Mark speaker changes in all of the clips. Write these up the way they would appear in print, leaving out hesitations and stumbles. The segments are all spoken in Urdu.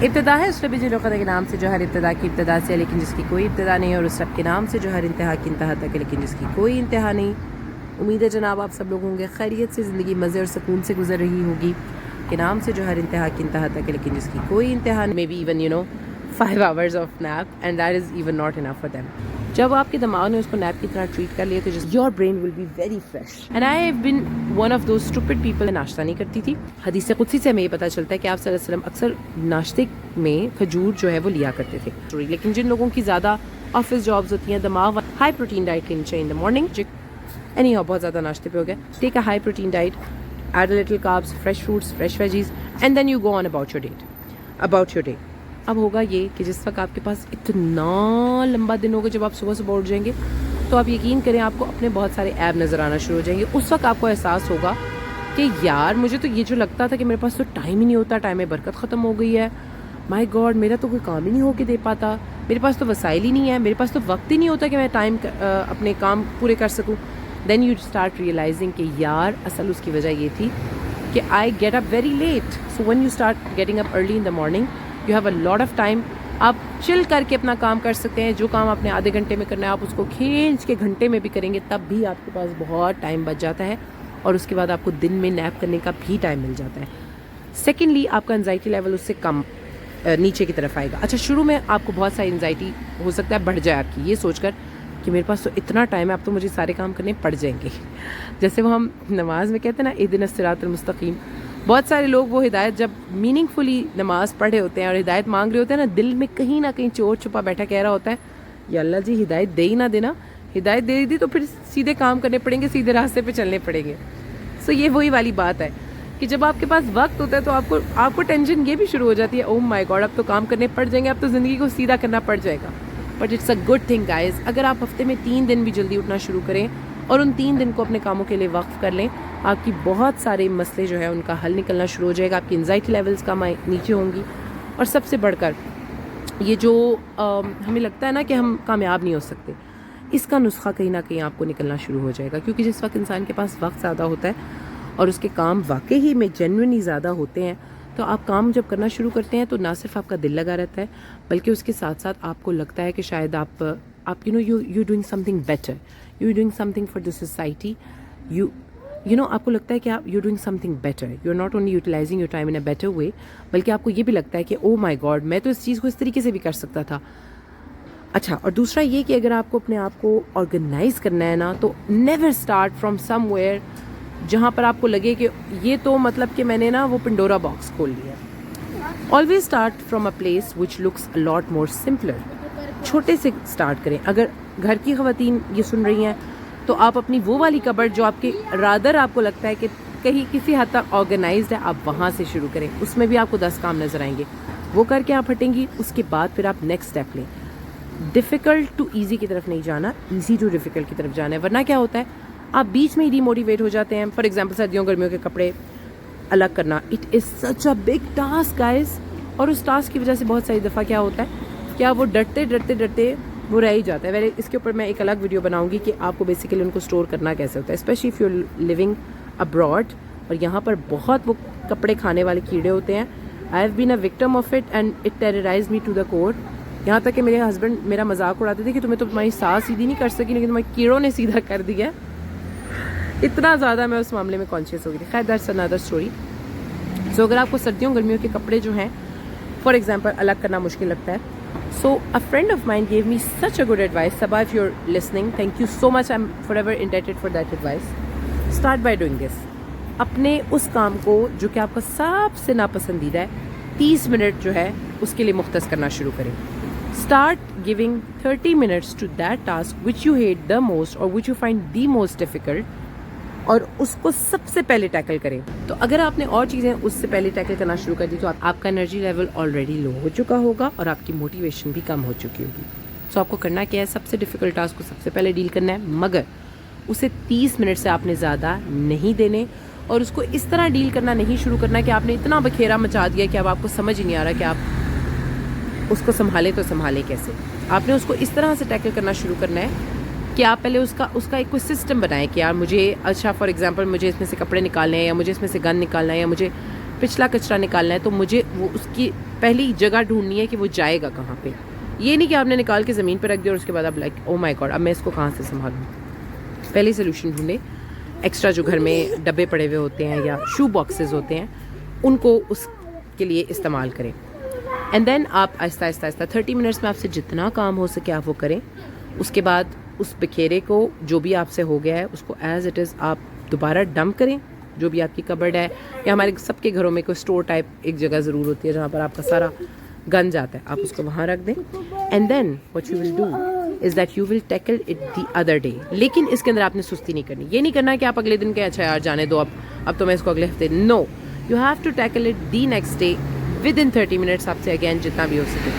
Speaker 1: ابتدا ہے اس رب ذی القدر کے نام سے جو ہر ابتدا کی ابتدا سے لیکن جس کی کوئی ابتدا نہیں، اور اس رب کے نام سے جو ہر انتہا کی انتہا تک ہے لیکن جس کی کوئی انتہا نہیں۔ امید ہے جناب آپ سب لوگ ہوں گے خیریت سے، زندگی مزے اور سکون سے گزر رہی ہوگی، کے نام سے جو ہر انتہا کی انتہا تک ہے لیکن جس کی کوئی انتہا نہیں۔ Maybe even 5 hours of nap and that is even not enough for them۔ جب آپ کے دماغ نے اس کو نیپ کی طرح ٹریٹ کر لیا تو your brain will be very fresh and I have been one of those stupid people۔ ناشتہ نہیں کرتی تھی۔ حدیث قدسی سے ہمیں یہ پتہ چلتا ہے کہ آپ صلی اللہ علیہ وسلم اکثر ناشتے میں کھجور جو ہے وہ لیا کرتے تھے، لیکن جن لوگوں کی زیادہ آفس جابز ہوتی ہیں، دماغ ہائی پروٹین ڈائٹ لینی چاہیے ان دا مارننگ۔ بہت زیادہ ناشتے پہ ہو گیا، take a high protein diet, add a little carbs, fresh fruits, fresh veggies and then you go on about your day. اب ہوگا یہ کہ جس وقت آپ کے پاس اتنا لمبا دن ہوگا، جب آپ صبح صبح اٹھ جائیں گے تو آپ یقین کریں آپ کو اپنے بہت سارے ایب نظر آنا شروع ہو جائیں گے۔ اس وقت آپ کو احساس ہوگا کہ یار مجھے تو یہ جو لگتا تھا کہ میرے پاس تو ٹائم ہی نہیں ہوتا، ٹائم میں برکت ختم ہو گئی ہے، مائی گاڈ میرا تو کوئی کام ہی نہیں ہو کے دے پاتا، میرے پاس تو وسائل ہی نہیں ہے، میرے پاس تو وقت ہی نہیں ہوتا کہ میں ٹائم اپنے کام پورے کر سکوں۔ دین یو اسٹارٹ ریئلائزنگ کہ یار اصل اس کی وجہ یہ تھی کہ I get up very late. So when you start getting up early in the morning you have a lot of time. آپ چل کر کے اپنا کام کر سکتے ہیں، جو کام آپ نے آدھے گھنٹے میں کرنا ہے آپ اس کو کھینچ کے گھنٹے میں بھی کریں گے، تب بھی آپ کے پاس بہت ٹائم بچ جاتا ہے، اور اس کے بعد آپ کو دن میں نیپ کرنے کا بھی ٹائم مل جاتا ہے۔ سیکنڈلی آپ کا انزائٹی لیول اس سے کم نیچے کی طرف آئے گا۔ اچھا شروع میں آپ کو بہت ساری انزائٹی ہو سکتا ہے بڑھ جائے آپ کی، یہ سوچ کر کہ میرے پاس تو اتنا ٹائم ہے اب تو مجھے سارے کام کرنے پڑ جائیں گے، جیسے وہ ہم نماز میں کہتے ہیں نا اہدنا الصراط المستقیم۔ بہت سارے لوگ وہ ہدایت جب میننگ فلی نماز پڑھے ہوتے ہیں اور ہدایت مانگ رہے ہوتے ہیں نا، دل میں کہیں نہ کہیں چور چھپا بیٹھا کہہ رہا ہوتا ہے یا اللہ جی ہدایت دے ہی نہ دینا، ہدایت دے دی تو پھر سیدھے کام کرنے پڑیں گے، سیدھے راستے پہ چلنے پڑیں گے۔ سو یہ وہی والی بات ہے کہ جب آپ کے پاس وقت ہوتا ہے تو آپ کو ٹینشن یہ بھی شروع ہو جاتی ہے، او مائی گاڈ اب تو کام کرنے پڑ جائیں گے، اب تو زندگی کو سیدھا کرنا پڑ جائے گا۔ But it's a good thing guys, اگر آپ ہفتے میں 3 دن بھی جلدی اٹھنا شروع کریں اور ان 3 دن کو اپنے کاموں کے لیے وقف کر لیں، آپ کی بہت سارے مسئلے جو ہے ان کا حل نکلنا شروع ہو جائے گا، آپ کی انزائٹی لیولز کم نیچے ہوں گی، اور سب سے بڑھ کر یہ جو ہمیں لگتا ہے نا کہ ہم کامیاب نہیں ہو سکتے، اس کا نسخہ کہیں نہ کہیں آپ کو نکلنا شروع ہو جائے گا، کیونکہ جس وقت انسان کے پاس وقت زیادہ ہوتا ہے اور اس کے کام واقعی ہی میں جینوئنلی زیادہ ہوتے ہیں، تو آپ کام جب کرنا شروع کرتے ہیں تو نہ صرف آپ کا دل لگا رہتا ہے بلکہ اس کے ساتھ ساتھ آپ کو لگتا ہے کہ شاید آپ you doing something better, you doing something for the society, آپ کو لگتا ہے کہ آپ you doing something better, you are not only utilizing your time in a better way, بلکہ آپ کو یہ بھی لگتا ہے کہ او مائی گاڈ میں تو اس چیز کو اس طریقے سے بھی کر سکتا تھا۔ اچھا، اور دوسرا یہ کہ اگر آپ کو اپنے آپ کو آرگنائز کرنا ہے نا تو never start from some where جہاں پر آپ کو لگے کہ یہ تو مطلب کہ میں نے نا وہ پنڈورا باکس کھول لیا۔ Always start from a place which looks a lot مور سمپلر۔ چھوٹے سے اسٹارٹ کریں۔ اگر گھر کی خواتین یہ سن رہی ہیں تو آپ اپنی وہ والی کبرڈ جو آپ کے رادر آپ کو لگتا ہے کہ کہیں کسی حد تک آرگنائزڈ ہے، آپ وہاں سے شروع کریں، اس میں بھی آپ کو 10 کام نظر آئیں گے، وہ کر کے آپ ہٹیں گی، اس کے بعد پھر آپ نیکسٹ اسٹیپ لیں۔ ڈیفیکلٹ ٹو ایزی کی طرف نہیں جانا، ایزی ٹو ڈیفیکلٹ کی طرف جانا ہے، ورنہ کیا ہوتا ہے آپ بیچ میں ہی ڈی موٹیویٹ ہو جاتے ہیں۔ فار ایگزامپل سردیوں گرمیوں کے کپڑے الگ کرنا، it is such a big task guys, اور اس ٹاسک کی وجہ سے بہت ساری دفعہ کیا ہوتا ہے کیا وہ ڈرتے وہ رہ ہی جاتا ہے۔ اس کے اوپر میں ایک الگ ویڈیو بناؤں گی کہ آپ کو بیسیکلی ان کو اسٹور کرنا کیسے ہوتا ہے، especially if you are living abroad, اور یہاں پر بہت وہ کپڑے کھانے والے کیڑے ہوتے ہیں۔ I have been a victim of it and it terrorized me to the core, یہاں تک کہ میرے ہسبینڈ میرا مذاق اڑاتے تھے کہ تمہیں تو تمہاری سانس سیدھی نہیں کر سکی لیکن تمہارے کیڑوں نے سیدھا کر دیا، اتنا زیادہ میں اس معاملے میں کانشیس ہو گئی تھی۔ خیر دیٹس انادر اسٹوری۔ سو اگر آپ کو سردیوں گرمیوں کے کپڑے جو ہیں فار ایگزامپل الگ کرنا مشکل لگتا ہے، so a friend of mine gave me such a good advice. Saba if you are listening, thank you so much, I am forever indebted for that advice. Start by doing this, اپنے اس کام کو جو کہ آپ کا سب سے ناپسندیدہ ہے 30 منٹ جو ہے اس کے لیے مختص کرنا شروع کریں۔ Start giving 30 minutes to that task which you hate the most اور which you find the most difficult, اور اس کو سب سے پہلے ٹیکل کریں۔ تو اگر آپ نے اور چیزیں اس سے پہلے ٹیکل کرنا شروع کر دی تو آپ کا انرجی لیول آلریڈی لو ہو چکا ہوگا اور آپ کی موٹیویشن بھی کم ہو چکی ہوگی۔ سو آپ کو کرنا کیا ہے، سب سے ڈیفیکلٹ ٹاسک کو سب سے پہلے ڈیل کرنا ہے، مگر اسے 30 منٹ سے آپ نے زیادہ نہیں دینے، اور اس کو اس طرح ڈیل کرنا نہیں شروع کرنا کہ آپ نے اتنا بکھیرا مچا دیا کہ اب آپ کو سمجھ ہی نہیں آ رہا کہ آپ اس کو سنبھالیں تو سنبھالیں کیسے۔ آپ نے اس کو اس طرح سے ٹیکل کرنا شروع کرنا ہے کہ آپ پہلے اس کا ایک کوئی سسٹم بنائیں کہ یار مجھے، اچھا فار ایگزامپل مجھے اس میں سے کپڑے نکالنے ہیں، یا مجھے اس میں سے گن نکالنا ہے، یا مجھے پچھلا کچرا نکالنا ہے تو مجھے وہ اس کی پہلی جگہ ڈھونڈنی ہے کہ وہ جائے گا کہاں پہ. یہ نہیں کہ آپ نے نکال کے زمین پہ رکھ دیا اور اس کے بعد آپ لائک او مائی گاڈ اب میں اس کو کہاں سے سنبھالوں. پہلے سلوشن ڈھونڈیں. ایکسٹرا جو گھر میں ڈبے پڑے ہوئے ہوتے ہیں یا شو باکسز ہوتے ہیں ان کو اس کے لیے استعمال کریں. اینڈ دین آپ آہستہ آہستہ 30 منٹس میں آپ سے جتنا کام ہو سکے آپ وہ کریں. اس کے بعد اس بکھیرے کو جو بھی آپ سے ہو گیا ہے اس کو ایز اٹ از آپ دوبارہ ڈمپ کریں. جو بھی آپ کی کبرڈ ہے یا ہمارے سب کے گھروں میں کوئی اسٹور ٹائپ ایک جگہ ضرور ہوتی ہے جہاں پر آپ کا سارا گند جاتا ہے, آپ اس کو وہاں رکھ دیں. And then what you will do is that you will tackle it the other day. لیکن اس کے اندر آپ نے سستی نہیں کرنی. یہ نہیں کرنا کہ آپ اگلے دن کہ اچھا یار جانے دو اب تو میں اس کو اگلے ہفتے. No, you have to tackle it the next day within 30 minutes آپ سے اگین جتنا بھی ہو سکے.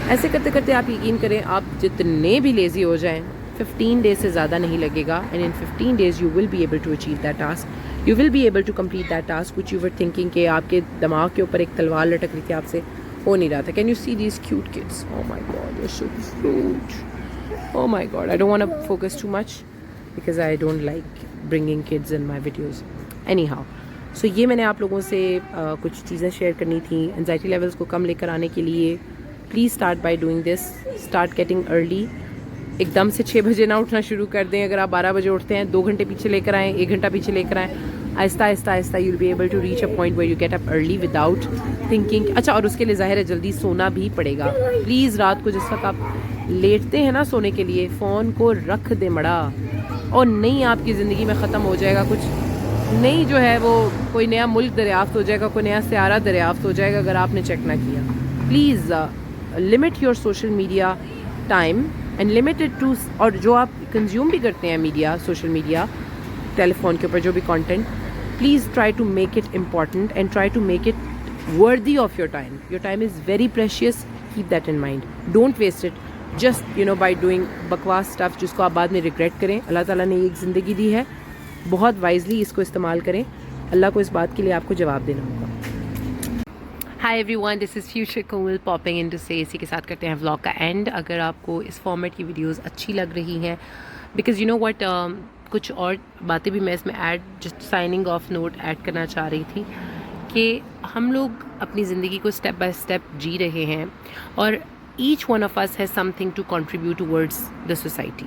Speaker 1: ایسے کرتے کرتے آپ یقین کریں آپ جتنے بھی لیزی ہو جائیں 15 ڈیز سے زیادہ نہیں لگے گا. And in 15 days you will be able to achieve that task. You will be able to complete that task which you were thinking کہ آپ کے دماغ کے اوپر ایک تلوار لٹک رہی تھی آپ سے ہو نہیں رہا تھا. Can you see these cute kids? O my God you so cute. Oh my god, I don't want to focus too much because I don't like bringing kids in my videos. Anyhow, so یہ میں نے آپ لوگوں سے کچھ چیزیں شیئر کرنی تھیں انزائٹی لیولز کو کم لے کر آنے کے لیے. Please start by doing this. Start getting early. ایک دم سے 6 بجے نہ اٹھنا شروع کر دیں. اگر آپ 12 بجے اٹھتے ہیں 2 گھنٹے پیچھے لے کر آئیں, 1 گھنٹہ پیچھے لے کر آئیں. آہستہ آہستہ آہستہ you will be able to reach a point where you get up early without thinking. اچھا, اور اس کے لیے ظاہر ہے جلدی سونا بھی پڑے گا. پلیز رات کو جس وقت آپ لیٹتے ہیں نا سونے کے لیے فون کو رکھ دیں مڑا. اور نہیں آپ کی زندگی میں ختم ہو جائے گا کچھ نہیں, جو ہے وہ کوئی نیا ملک دریافت ہو جائے گا, کوئی نیا سیارہ دریافت ہو جائے گا اگر آپ نے چیک نہ کیا. Please limit your social media time and limited to. اور جو آپ کنزیوم بھی کرتے ہیں media, social media, telephone کے اوپر جو بھی content, please try to make it important and try to make it worthy of your time. Your time is very precious. Keep that in mind. Don't waste it just by doing بکواس اسٹف جس کو آپ بعد میں ریگریٹ کریں. اللہ تعالیٰ نے ایک زندگی دی ہے, بہت وائزلی اس کو استعمال کریں. اللہ کو اس بات کے لیے آپ کو جواب دینا ہوگا. Hi everyone, this is future Komal popping in to say. اسی کے ساتھ کرتے ہیں ولاگ کا اینڈ. اگر آپ کو اس فارمیٹ کی ویڈیوز اچھی لگ رہی ہیں بیکاز یو نو وٹ کچھ اور باتیں بھی میں اس میں add just signing off note add کرنا چاہ رہی تھی کہ ہم لوگ اپنی زندگی کو اسٹیپ بائی اسٹیپ جی رہے ہیں اور each one of us has something to contribute towards the society.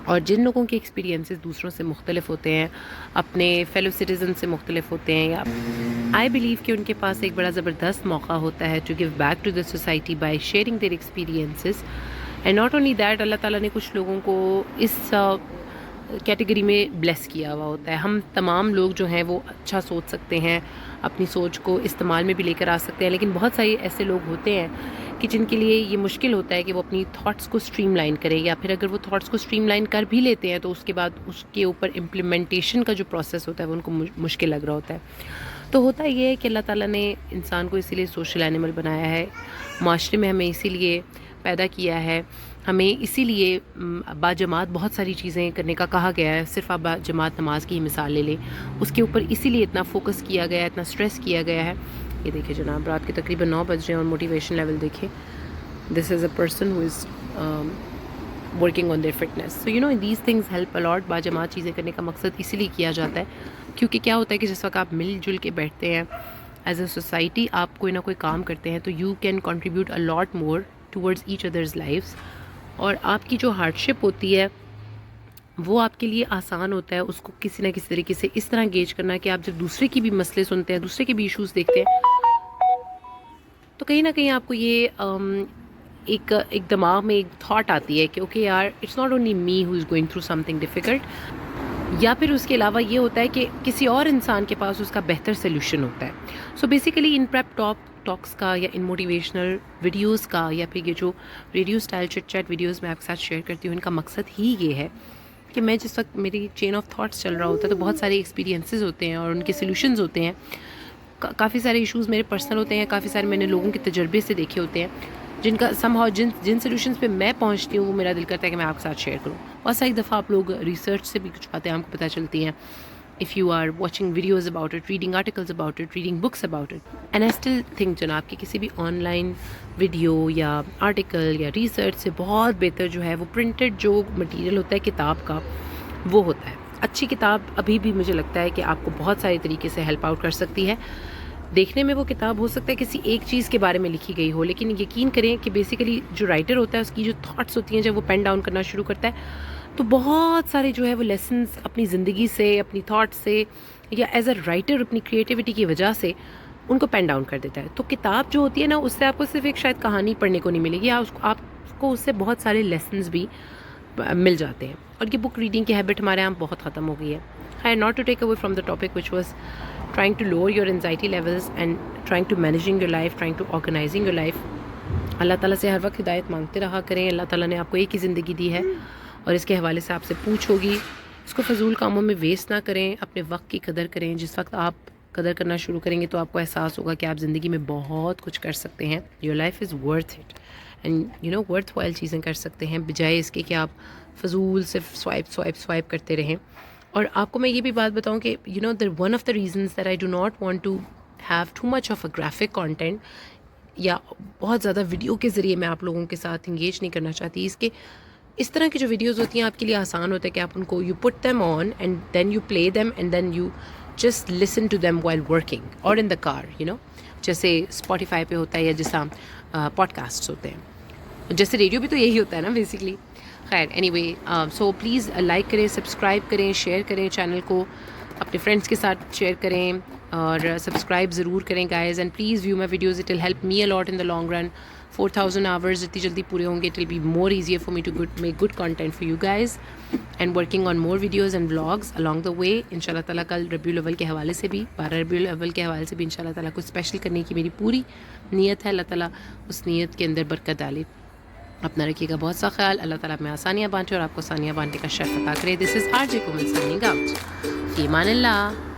Speaker 1: اور جن لوگوں کے ایکسپیرینسز دوسروں سے مختلف ہوتے ہیں, اپنے فیلو سٹیزن سے مختلف ہوتے ہیں, یا آئی بلیو کہ ان کے پاس ایک بڑا زبردست موقع ہوتا ہے to give back to the society by sharing their experiences. And not only that, اللہ تعالیٰ نے کچھ لوگوں کو اس کیٹیگری میں بلیس کیا ہوا ہوتا ہے. ہم تمام لوگ جو ہیں وہ اچھا سوچ سکتے ہیں, اپنی سوچ کو استعمال میں بھی لے کر آ سکتے ہیں, لیکن بہت سارے ایسے لوگ ہوتے ہیں کہ جن کے لیے یہ مشکل ہوتا ہے کہ وہ اپنی تھاٹس کو اسٹریم لائن کرے, یا پھر اگر وہ تھاٹس کو اسٹریم لائن کر بھی لیتے ہیں تو اس کے بعد اس کے اوپر امپلیمنٹیشن کا جو پروسیس ہوتا ہے وہ ان کو مشکل لگ رہا ہوتا ہے. تو ہوتا یہ ہے کہ اللہ تعالیٰ نے انسان کو اسی لیے سوشل اینیمل بنایا ہے, معاشرے میں ہمیں اسی لیے پیدا کیا ہے, ہمیں اسی لیے باجماعت بہت ساری چیزیں کرنے کا کہا گیا ہے. صرف آپ باجماعت نماز کی ہی مثال لے لیں, اس کے اوپر اسی لیے اتنا فوکس کیا گیا ہے, اتنا اسٹریس کیا گیا ہے. یہ دیکھیں جناب, رات کے تقریباً 9 بج رہے ہیں اور موٹیویشن لیول دیکھیں. This is a person who is working on their fitness. So these things help a lot. باجماعت چیزیں کرنے کا مقصد اسی لیے کیا جاتا ہے کیونکہ کیا ہوتا ہے کہ جس وقت آپ مل جل کے بیٹھتے ہیں ایز اے سوسائٹی, آپ کوئی نہ کوئی کام کرتے ہیں, تو you can contribute a lot more towards each other's lives. اور آپ کی جو ہارڈ شپ ہوتی ہے وہ آپ کے لیے آسان ہوتا ہے اس کو کسی نہ کسی طریقے سے اس طرح گیج کرنا کہ آپ جب دوسرے کی بھی مسئلے سنتے ہیں, دوسرے کے بھی ایشوز دیکھتے ہیں, تو کہیں نہ کہیں آپ کو یہ ایک دماغ میں ایک تھاٹ آتی ہے کہ اوکے یار, it's not only me who is going through something difficult. یا پھر اس کے علاوہ یہ ہوتا ہے کہ کسی اور انسان کے پاس اس کا بہتر سلیوشن ہوتا ہے. سو بیسیکلی ان پریپ ٹاکس کا یا ان موٹیویشنل ویڈیوز کا یا پھر یہ جو ریڈیو اسٹائل چٹ چیٹ ویڈیوز میں آپ کے ساتھ شیئر کرتی ہوں, ان کا مقصد ہی یہ ہے کہ میں جس وقت میری چین آف تھاٹس چل رہا ہوتا ہے تو بہت سارے ایکسپیرینسز ہوتے ہیں اور ان کے سلیوشنز ہوتے ہیں. کافی سارے ایشوز میرے پرسنل ہوتے ہیں, کافی سارے میں نے لوگوں کے تجربے سے دیکھے ہوتے ہیں جن کا سم ہاؤ جن سلیوشنز پہ میں پہنچتی ہوں وہ میرا دل کرتا ہے کہ میں آپ کے ساتھ شیئر کروں. بہت ساری دفعہ آپ لوگ ریسرچ سے بھی کچھ باتیں آپ کو پتہ چلتی ہیں. if you are watching videos about it, reading articles about it, reading books about it. And I still think جناب کہ کسی بھی آن لائن ویڈیو یا آرٹیکل یا ریسرچ سے بہت بہتر جو ہے وہ پرنٹڈ جو مٹیریل ہوتا ہے کتاب کا وہ ہوتا ہے. اچھی کتاب ابھی بھی مجھے لگتا ہے کہ آپ کو بہت سارے طریقے سے ہیلپ آؤٹ کر سکتی ہے. دیکھنے میں وہ کتاب ہو سکتا ہے کسی ایک چیز کے بارے میں لکھی گئی ہو، لیکن یقین کریں کہ بیسیکلی جو رائٹر ہوتا ہے اس کی جو تھاٹس ہوتی ہیں جب وہ پین ڈاؤن کرنا شروع کرتا ہے تو بہت سارے جو ہے وہ لیسنس اپنی زندگی سے، اپنی تھاٹس سے، یا ایز اے رائٹر اپنی کریٹیوٹی کی وجہ سے ان کو پین ڈاؤن کر دیتا ہے. تو کتاب جو ہوتی ہے نا اس سے آپ کو صرف ایک شاید کہانی پڑھنے کو نہیں ملے گی، آپ کو اس سے بہت سارے لیسنس بھی مل جاتے ہیں. اور یہ بک ریڈنگ کی ہیبٹ ہمارے یہاں بہت ختم ہو گئی ہے. خیر، not to take away from the topic which was trying to lower your anxiety levels and trying to managing your life, trying to organizing your life. اللہ تعالیٰ سے ہر وقت ہدایت مانگتے رہا کریں. اللہ تعالیٰ نے آپ کو ایک ہی زندگی دی ہے اور اس کے حوالے سے آپ سے پوچھ ہوگی. اس کو فضول کاموں میں ویسٹ نہ کریں، اپنے وقت کی قدر کریں. جس وقت آپ قدر کرنا شروع کریں گے تو آپ کو احساس ہوگا کہ آپ زندگی میں بہت کچھ کر سکتے ہیں. Your life is worth it and you know worthwhile چیزیں کر سکتے ہیں، بجائے اس کے کہ آپ فضول صرف سوائپ کرتے رہیں. اور آپ کو میں یہ بھی بات بتاؤں کہ you know one of the reasons that I do not want to have too much of a graphic content, یا بہت زیادہ ویڈیو کے ذریعے میں آپ لوگوں کے ساتھ انگیج نہیں کرنا چاہتی، اس طرح کی جو ویڈیوز ہوتی ہیں آپ کے لیے آسان ہوتا ہے کہ آپ ان کو you put them on and then you play them and then you just listen to them while working اور in the car, you know, جیسے اسپوٹیفائی پہ ہوتا ہے یا جیسا پوڈ کاسٹس ہوتے ہیں، جیسے ریڈیو بھی تو یہی ہوتا ہے نا بیسکلی. خیر، any way, so please like کریں، سبسکرائب کریں، شیئر کریں چینل کو، اپنے فرینڈس کے ساتھ شیئر کریں اور سبسکرائب ضرور کریں guys. And please view my videos, it will help me a lot in the long run. 4000 hours اتنی جلدی پورے ہوں گے، it will be more easier for me to make good content for you guys and working on more videos and vlogs along the way. ان شاء اللہ تعالیٰ کل ربیع الاول کے حوالے سے بھی 12 ربیع الاول کے حوالے سے بھی ان شاء اللہ تعالیٰ کچھ اسپیشل کرنے کی میری پوری نیت ہے. اللہ تعالیٰ اس نیت کے اندر برکت ڈالے. اپنا رکھیے گا بہت سا خیال. اللہ تعالیٰ میں آسانیاں بانٹے اور آپ کو آسانیاں بانٹنے کا شرف عطا کرے. دس از RJ کومل سائننگ آؤٹ. فی امان اللہ.